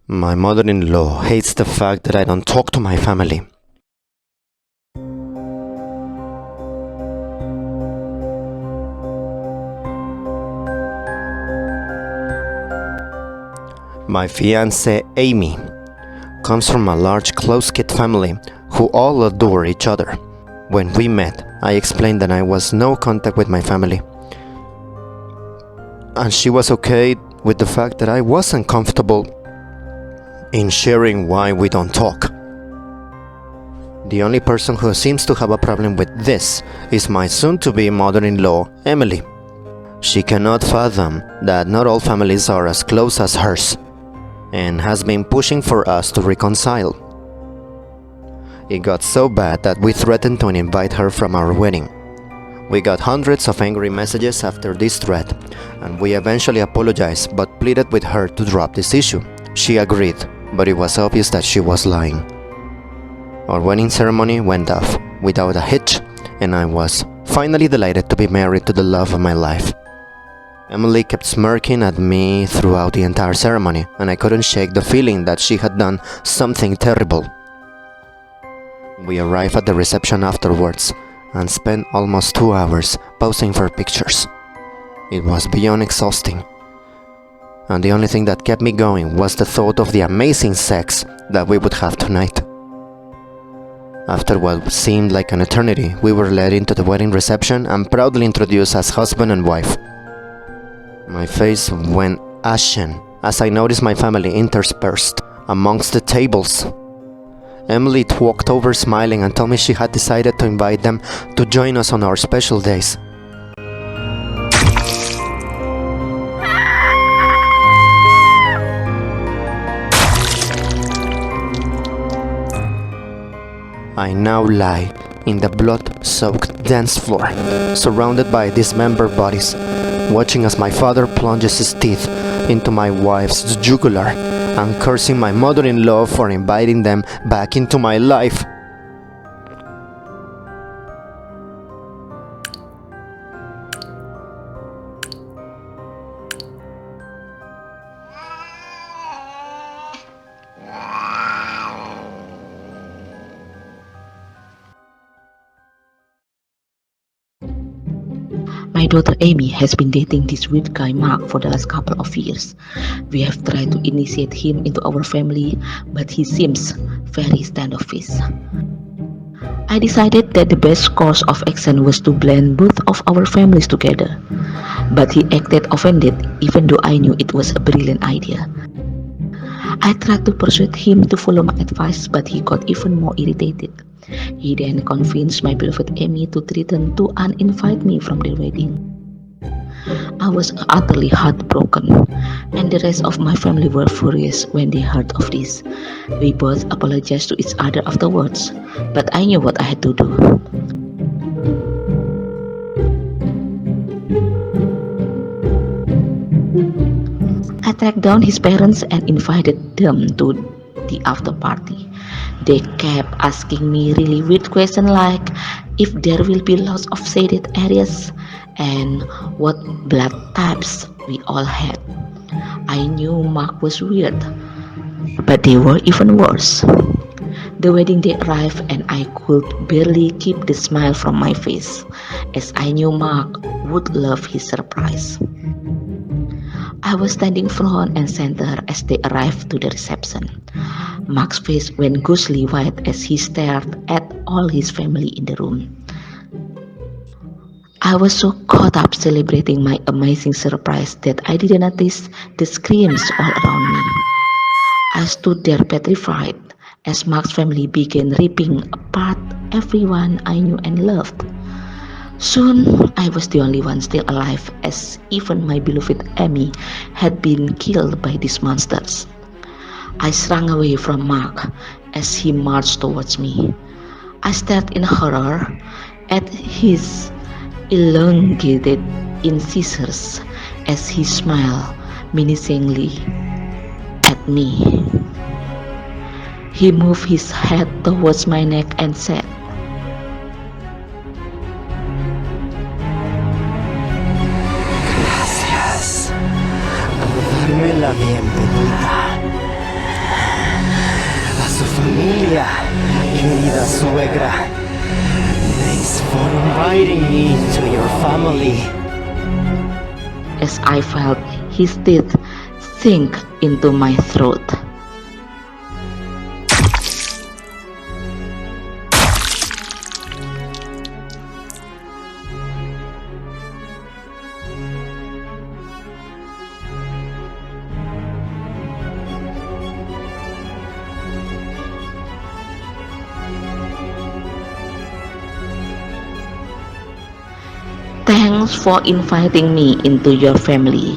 My mother-in-law hates the fact that I don't talk to my family. My fiancée, Amy, comes from a large close-knit family who all adore each other. When we met, I explained that I was no contact with my family, and she was okay with the fact that I wasn't comfortable in sharing why we don't talk. The only person who seems to have a problem with this is my soon-to-be mother-in-law, Emily. She cannot fathom that not all families are as close as hers, and has been pushing for us to reconcile. It got so bad that we threatened to invite her from our wedding. We got hundreds of angry messages after this threat, and we eventually apologized but pleaded with her to drop this issue. She agreed, but it was obvious that she was lying. Our wedding ceremony went off without a hitch, and I was finally delighted to be married to the love of my life. Emily kept smirking at me throughout the entire ceremony, and I couldn't shake the feeling that she had done something terrible. We arrived at the reception afterwards and spent almost 2 hours posing for pictures. It was beyond exhausting, and the only thing that kept me going was the thought of the amazing sex that we would have tonight. After what seemed like an eternity, we were led into the wedding reception and proudly introduced as husband and wife. My face went ashen as I noticed my family interspersed amongst the tables. Emily walked over smiling and told me she had decided to invite them to join us on our special days. I now lie in the blood-soaked dance floor, surrounded by dismembered bodies, watching as my father plunges his teeth into my wife's jugular and cursing my mother-in-law for inviting them back into my life. My daughter Amy has been dating this weird guy Mark for the last couple of years. We have tried to initiate him into our family, but he seems very standoffish. I decided that the best course of action was to blend both of our families together, but he acted offended even though I knew it was a brilliant idea. I tried to persuade him to follow my advice, but he got even more irritated. He then convinced my beloved Amy to threaten to uninvite me from their wedding. I was utterly heartbroken, and the rest of my family were furious when they heard of this. We both apologized to each other afterwards, but I knew what I had to do. I tracked down his parents and invited them to the after party. They kept asking me really weird questions like if there will be lots of shaded areas and what blood types we all had. I knew Mark was weird, but they were even worse. The wedding day arrived and I could barely keep the smile from my face, as I knew Mark would love his surprise. I was standing front and center as they arrived to the reception. Mark's face went ghostly white as he stared at all his family in the room. I was so caught up celebrating my amazing surprise that I didn't notice the screams all around me. I stood there petrified as Mark's family began ripping apart everyone I knew and loved. Soon, I was the only one still alive, as even my beloved Amy had been killed by these monsters. I shrank away from Mark as he marched towards me. I stared in horror at his elongated incisors as he smiled menacingly at me. He moved his head towards my neck and said, Gracias por darme la bienvenida. familia, querida suegra. Thanks for inviting me to your family. As I felt his teeth sink into my throat. Thanks for inviting me into your family.